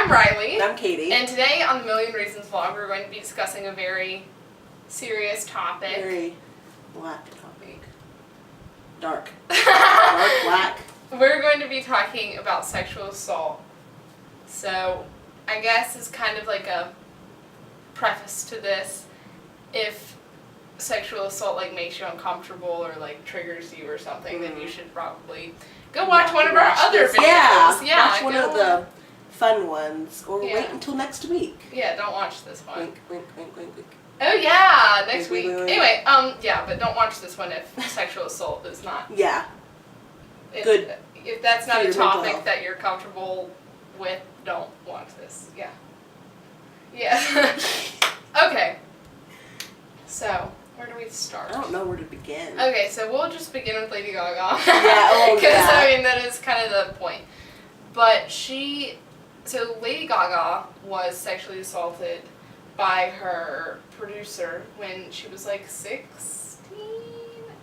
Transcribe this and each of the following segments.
I'm Riley. I'm Katie. And today on the Million Reasons vlog, we're going to be discussing a very serious topic. Very black topic. Dark. Dark, black. We're going to be talking about sexual assault. So, I guess it's kind of like a preface to this. If sexual assault like makes you uncomfortable or like triggers you or something, then you should probably go watch one of our other videos. Yeah, watch one of the fun ones, or wait until next week. Yeah, don't watch this one. Wink, wink, wink, wink, wink. Oh yeah, next wink, week. wink, wink. Anyway, yeah, but don't watch this one if sexual assault is not. Yeah. Good. If that's not for a your mental topic health. that you're comfortable with, don't watch this. Yeah. Yeah. Okay. So, where do we start? I don't know where to begin. Okay, so we'll just begin with Lady Gaga. Yeah, oh Because, yeah. I mean, that is kind of the point. But so Lady Gaga was sexually assaulted by her producer when she was like 16.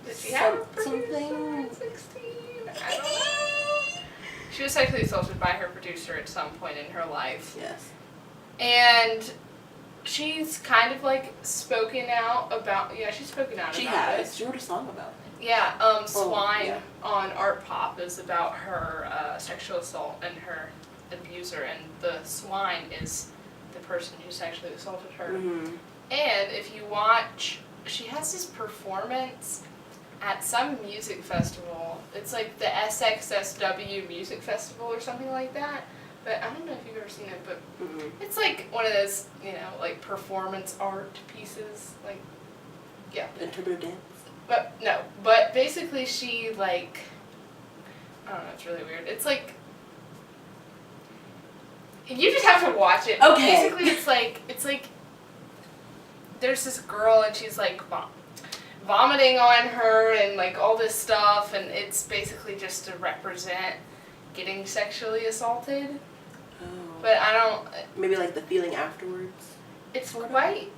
Did she have a producer at 16? I don't know. She was sexually assaulted by her producer at some point in her life. Yes. And she's kind of like spoken out about, she's spoken out She about has. it. She wrote a song about it. Yeah, Swine yeah. on Art Pop is about her sexual assault and her abuser, and the swine is the person who sexually assaulted her. Mm-hmm. And if you watch, she has this performance at some music festival. It's like the SXSW Music Festival or something like that. But I don't know if you've ever seen it, but it's like one of those, like performance art pieces. Like, yeah. Interpretive dance. But basically she like, I don't know, it's really weird. It's like, you just have to watch it. Okay. Basically it's like, there's this girl and she's like vomiting on her and like all this stuff, and it's basically just to represent getting sexually assaulted. Oh. But I don't... Maybe like the feeling afterwards. It's quite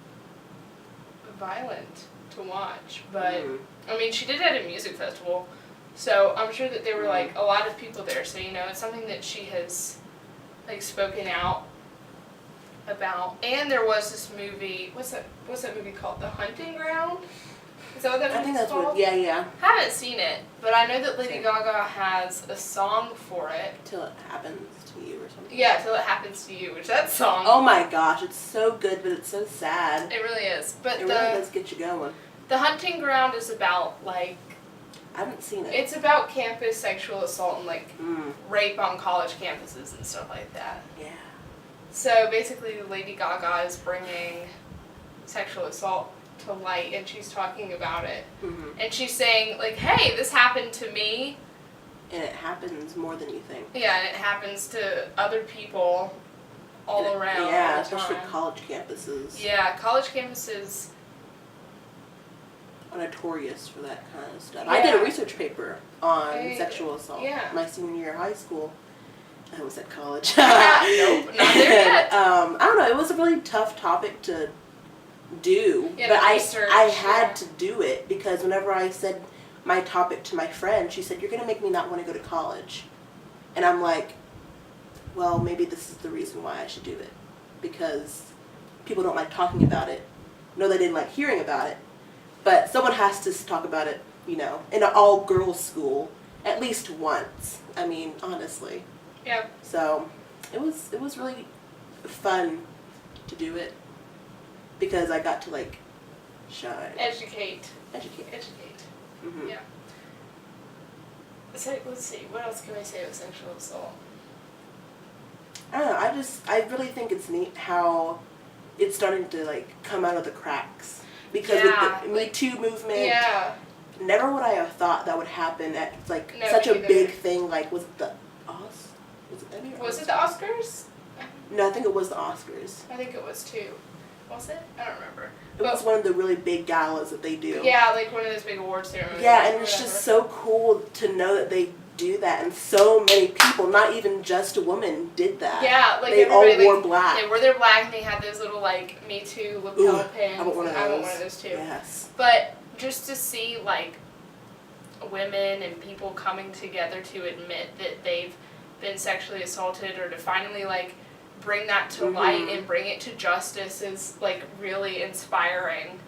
violent to watch, but I mean, she did it at a music festival, so I'm sure that there were like a lot of people there, so it's something that she has like spoken out about. And there was this movie, what's that movie called? The Hunting Ground? Is that what that movie's I think that's called? what, yeah. Haven't seen it, but I know that Lady Gaga has a song for it. Till it happens to you or something. Yeah, Till It Happens to You, which that song... Oh my gosh, it's so good, but it's so sad. It really is. But it really does get you going. The Hunting Ground is about, like... I haven't seen it. It's about campus sexual assault and, like, rape on college campuses and stuff like that. Yeah. So, basically, Lady Gaga is bringing sexual assault to light, and she's talking about it. And she's saying, like, hey, this happened to me. And it happens more than you think. Yeah, and it happens to other people all around. Yeah, all the especially time. college campuses. Yeah, college campuses Are notorious for that kind of stuff. Yeah. I did a research paper on sexual assault. Yeah. My senior year of high school. I was at college. Nope, not there yet. I don't know. It was a really tough topic to do, Yeah, but research, I had to do it because whenever I said my topic to my friend, she said, "You're going to make me not want to go to college," and I'm like, "Well, maybe this is the reason why I should do it, because people don't like talking about it. No, they didn't like hearing about it, but someone has to talk about it, in an all-girls school at least once. I mean, honestly." Yeah. So, it was really fun to do it because I got to like shine. Educate. Mm-hmm. Yeah. So, let's see. What else can I say with sexual assault? I don't know. I really think it's neat how it's starting to like come out of the cracks because with the Me Too movement. Yeah. Never would I have thought that would happen at like No, such a me neither. big thing. Like was it the Was it the Oscars? No, I think it was the Oscars. I think it was too. Was it? I don't remember. It was one of the really big galas that they do. Yeah, like one of those big award ceremonies. Yeah, and it's just so cool to know that they do that, and so many people, not even just women, did that. Yeah, like they all everybody, wore like, black. They wore their black, and they had those little like Me Too lapel pins. I want one of those. I want one of those too. Yes. But just to see like women and people coming together to admit that they've been sexually assaulted, or to finally like bring that to light and bring it to justice is like really inspiring.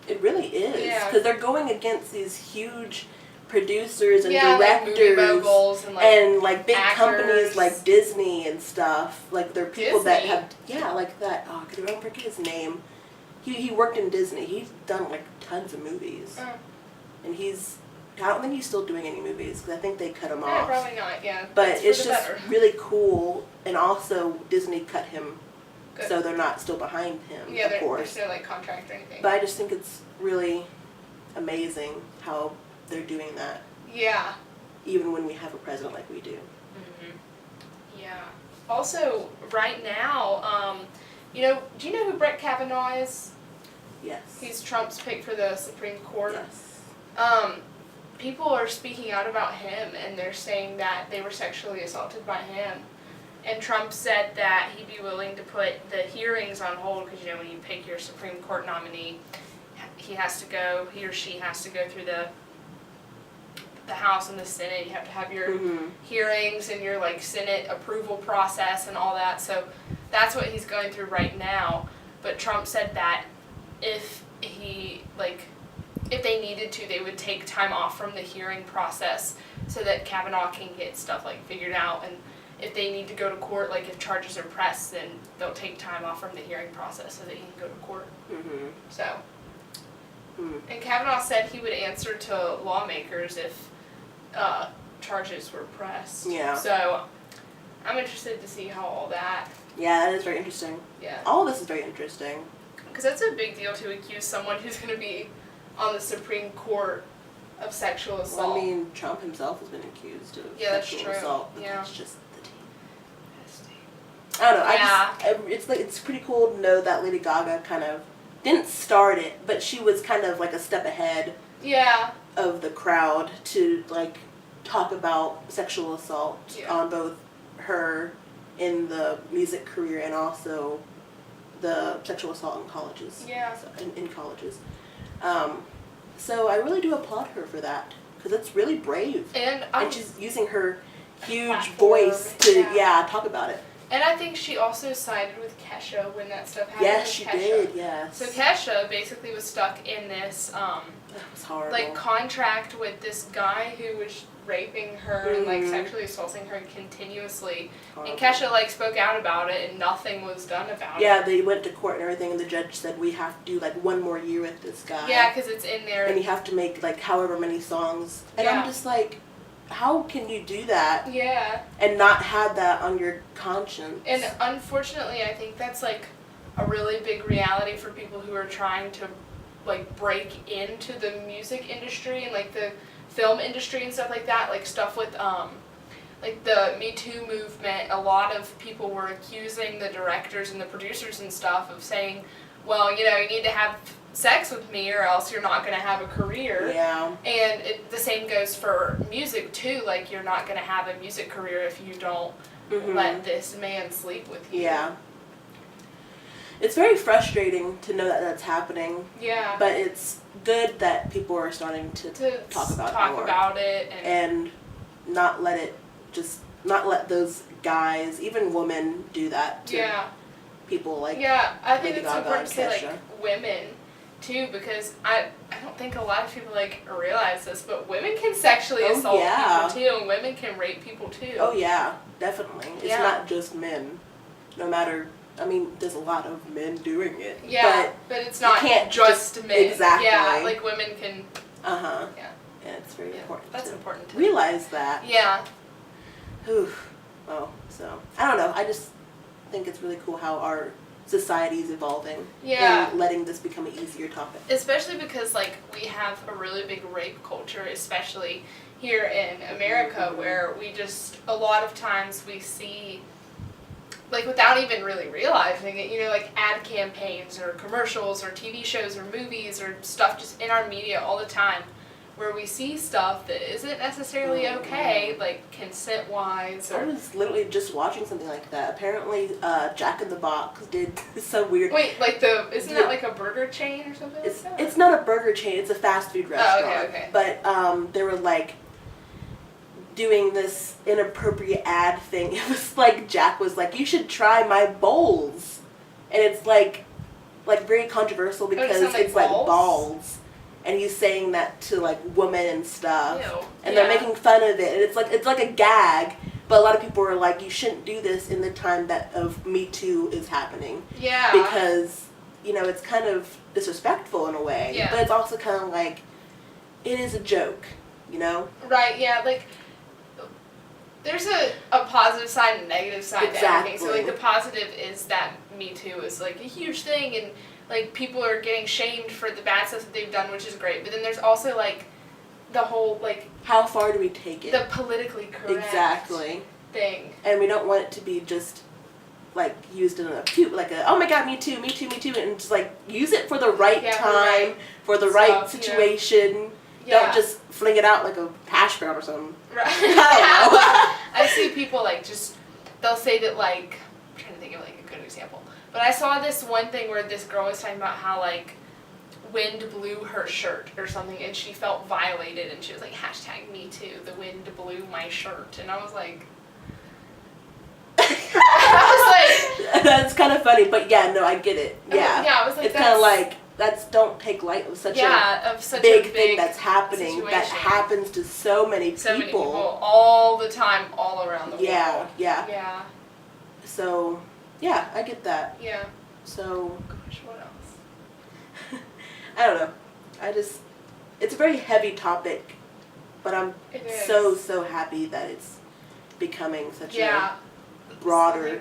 It really is. Yeah. Because they're going against these huge producers and like directors movie moguls and like big actors. companies like Disney and stuff. Like they're people that Disney? have like that. Oh, I don't forget his name. He worked in Disney. He's done like tons of movies, and I don't think he's still doing any movies because I think they cut him off. Probably not. Yeah. But it's just really cool, and also Disney cut him, so they're not still behind him. Yeah, of course. There's no like contract or anything. But I just think it's really amazing how they're doing that. Yeah. Even when we have a president like we do. Mm-hmm. Yeah. Also, right now, do you know who Brett Kavanaugh is? Yes. He's Trump's pick for the Supreme Court. Yes. People are speaking out about him, and they're saying that they were sexually assaulted by him. And Trump said that he'd be willing to put the hearings on hold because, when you pick your Supreme Court nominee, he or she has to go through the House and the Senate. You have to have your hearings and your Senate approval process and all that. So that's what he's going through right now. But Trump said that if they needed to, they would take time off from the hearing process so that Kavanaugh can get stuff figured out. And if they need to go to court, if charges are pressed, then they'll take time off from the hearing process so that he can go to court. Mm-hmm. So. And Kavanaugh said he would answer to lawmakers if charges were pressed. Yeah. So I'm interested to see how all that. Yeah, that is very interesting. Yeah. All of this is very interesting. Because that's a big deal to accuse someone who's going to be on the Supreme Court of sexual assault. Well, I mean, Trump himself has been accused of sexual assault. But that's just the tea. I don't know. Yeah. It's pretty cool to know that Lady Gaga kind of didn't start it, but she was kind of a step ahead. Yeah. Of the crowd to talk about sexual assault on both her in the music career and also the sexual assault in colleges. Yeah. So, in colleges. So I really do applaud her for that because it's really brave. And she's using her huge platform, voice to talk about it. And I think she also sided with Kesha when that stuff happened. Yes, she did. Yes. So Kesha basically was stuck in this that was horrible. contract with this guy who was raping her and sexually assaulting her continuously. Horrible. And Kesha spoke out about it, and nothing was done about it. Yeah, they went to court and everything, and the judge said we have to do 1 more year with this guy. Yeah, because it's in there. And you have to make however many songs. And I'm just how can you do that? Yeah. And not have that on your conscience? And unfortunately, I think that's a really big reality for people who are trying to break into the music industry and the film industry and stuff like that. Stuff with the Me Too movement. A lot of people were accusing the directors and the producers and stuff of saying, well, you need to have sex with me or else you're not going to have a career. Yeah. And the same goes for music too. You're not going to have a music career if you don't let this man sleep with you. Yeah. It's very frustrating to know that that's happening. Yeah. But it's good that people are starting to talk about it and not let those guys, even women, do that to people like I think Lady it's Gaga important to say Kesha. women too, because I don't think a lot of people realize this, but women can sexually assault people too, and women can rape people too. Oh yeah, definitely. It's not just men. No matter, I mean, there's a lot of men doing it. Yeah, but it's not just men. Exactly. Yeah, women can. Yeah. Yeah. Yeah, it's very important. That's important to realize that. Yeah. Oof. Oh, so I don't know. I just think it's really cool how our society is evolving. Yeah. And letting this become an easier topic. Especially because we have a really big rape culture, especially here in America, where we just a lot of times we see. Without even really realizing it, ad campaigns or commercials or TV shows or movies or stuff just in our media all the time where we see stuff that isn't necessarily okay, consent-wise. I was literally just watching something like that. Apparently, Jack in the Box did some weird... Wait, isn't that a burger chain or something like that? It's not a burger chain, it's a fast food restaurant. Oh, okay. But they were doing this inappropriate ad thing. It was like Jack was like, you should try my bowls. And it's like very controversial because it's like balls. And he's saying that to like women and stuff. Ew. And they're making fun of it. And it's like a gag. But a lot of people are like, you shouldn't do this in the time that of Me Too is happening. Yeah. Because, it's kind of disrespectful in a way. Yeah. But it's also kind of like, it is a joke, Right, yeah, like, there's a positive side and a negative side to everything. So, like, the positive is that Me Too is, like, a huge thing, and, like, people are getting shamed for the bad stuff that they've done, which is great. But then there's also, like, the whole, like... How far do we take it? The politically correct thing. And we don't want it to be just, like, used in a cute, like oh my god, me too, me too, me too, and just, like, use it for the right time, for the right situation. Yeah. Don't just fling it out like a hash brown or something. Right. I don't know. I see people, like, they'll say that, like, I'm trying to think of, like, a good example. But I saw this one thing where this girl was talking about how, like, wind blew her shirt or something, and she felt violated, and she was like, #me too, the wind blew my shirt. And I was like... That's kind of funny, but yeah, no, I get it. Yeah. Yeah, I was like, it's kind of like, don't take light of such a big thing that's happening situation. That happens to so many people. So many people all the time, all around the world. Yeah. So, yeah, I get that. Yeah. So, gosh, what else? I don't know. It's a very heavy topic, but I'm so happy that it's becoming such a broader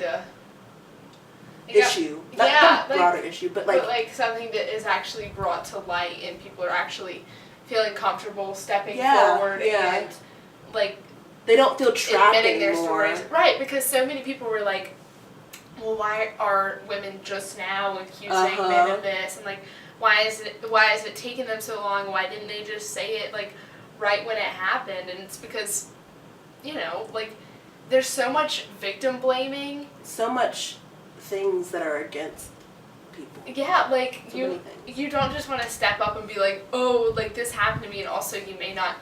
issue. Not broader issue, but like something that is actually brought to light and people are actually feeling comfortable stepping forward and like they don't feel trapped admitting their anymore. stories. Right, because so many people were like, well, why are women just now accusing men of this, and like why is it taking them so long? Why didn't they just say it like right when it happened? And it's because like there's so much victim blaming, so much things that are against people. Yeah, like you don't just want to step up and be like, oh, like this happened to me, and also you may not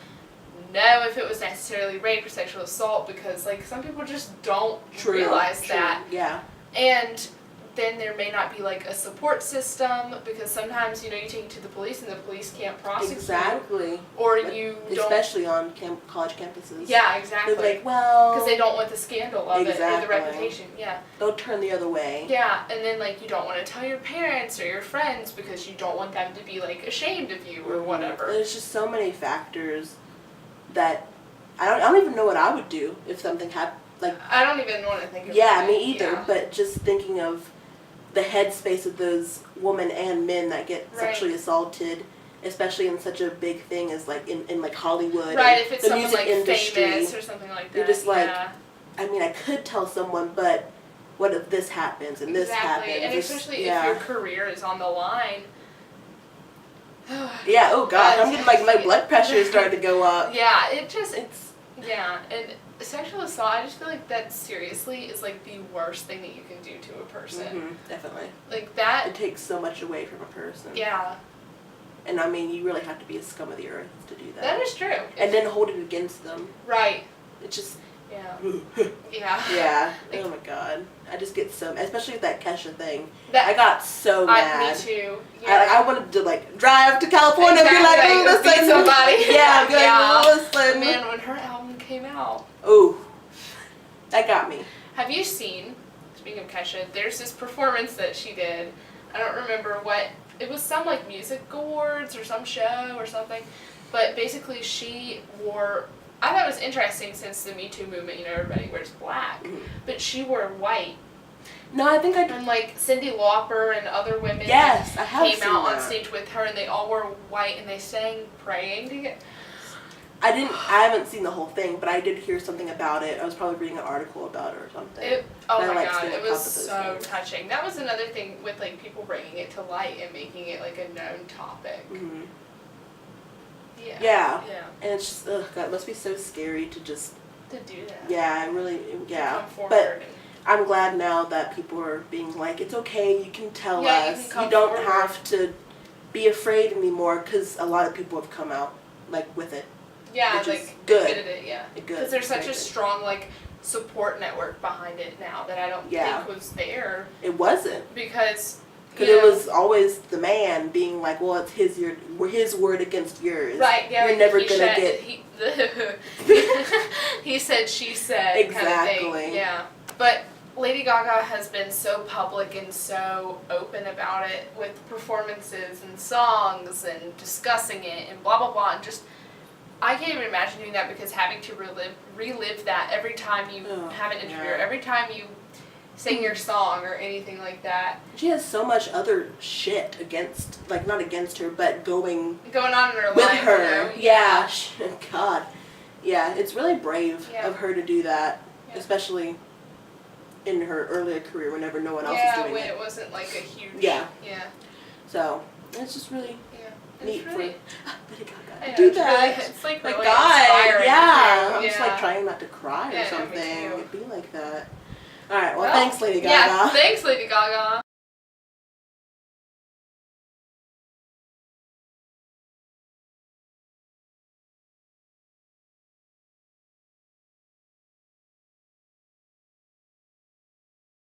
know if it was necessarily rape or sexual assault because like some people just don't realize that. Yeah. And then there may not be like a support system because sometimes you take it to the police and the police can't prosecute. Exactly. Or you don't. Especially on college campuses. Yeah, exactly. They're like, well. Because they don't want the scandal of it or the reputation. Yeah. They'll turn the other way. Yeah, and then like you don't want to tell your parents or your friends because you don't want them to be like ashamed of you or whatever. There's just so many factors that I don't even know what I would do if something happened. Like I don't even want to think of that. Yeah, me either. Yeah. But just thinking of the headspace of those women and men that get sexually assaulted, especially in such a big thing as like in like Hollywood, right? If it's the someone music like industry, famous or something like that, you're just like, I mean, I could tell someone, but what if this happens and this happens? And especially if your career is on the line. Yeah. Oh God, I'm getting like my blood pressure is starting to go up. Yeah. And sexual assault, I just feel like that seriously is like the worst thing that you can do to a person. Mm-hmm, definitely. Like that. It takes so much away from a person. Yeah. And I mean, you really have to be a scum of the earth to do that. That is true. And then hold it against them. Right. It's just. Yeah. Yeah. Yeah. Like, oh my God. I just get so, especially with that Kesha thing. I got so mad. Me too. Yeah. I wanted to like drive to California and be like, oh, listen. Somebody. Yeah. Be like, listen. Man, when her album came out. Ooh. That got me. Have you seen, speaking of Kesha, there's this performance that she did. I don't remember what, it was some like music awards or some show or something. But basically she wore, I thought it was interesting since the Me Too movement, everybody wears black. Mm-hmm. But she wore white. No, I think I did. And like Cyndi Lauper and other women I have came out that. On stage with her and they all wore white and they sang praying together. I haven't seen the whole thing, but I did hear something about it. I was probably reading an article about it or something. Oh my God, it was so touching. That was another thing with like people bringing it to light and making it like a known topic. Mm-hmm. Yeah. And it's just, God, it must be so scary to do that. Yeah, To come forward but I'm glad now that people are being like, it's okay, you can tell us. You don't have to be afraid anymore, because a lot of people have come out like with it. Yeah, which like is good. admitted it, yeah. Good. Because there's such Very a good. strong like support network behind it now that I don't think was there. It wasn't. Because it was always the man being like, well, it's his word against yours. Right, yeah. You're like never gonna get. He said, she said. Exactly. Kind of thing. Yeah. But Lady Gaga has been so public and so open about it with performances and songs and discussing it and blah blah blah, and just I can't even imagine doing that, because having to relive that every time you have an interview, or every time you sing your song or anything like that. She has so much other shit against, like, not against her, but going on in her with life. her. You know? Yeah. God. Yeah, it's really brave Yeah. of her to do that, especially in her earlier career, whenever no one else was doing when it. it wasn't like a huge. Yeah. Yeah. So it's just really neat really, for Lady Gaga I to know, do it's that. Really, it's like My really God, inspiring. yeah. I'm Yeah. just like trying not to cry or Yeah, no, me something. too. It'd be like that. All right. Well, thanks, Lady Gaga. Yeah. Thanks, Lady Gaga.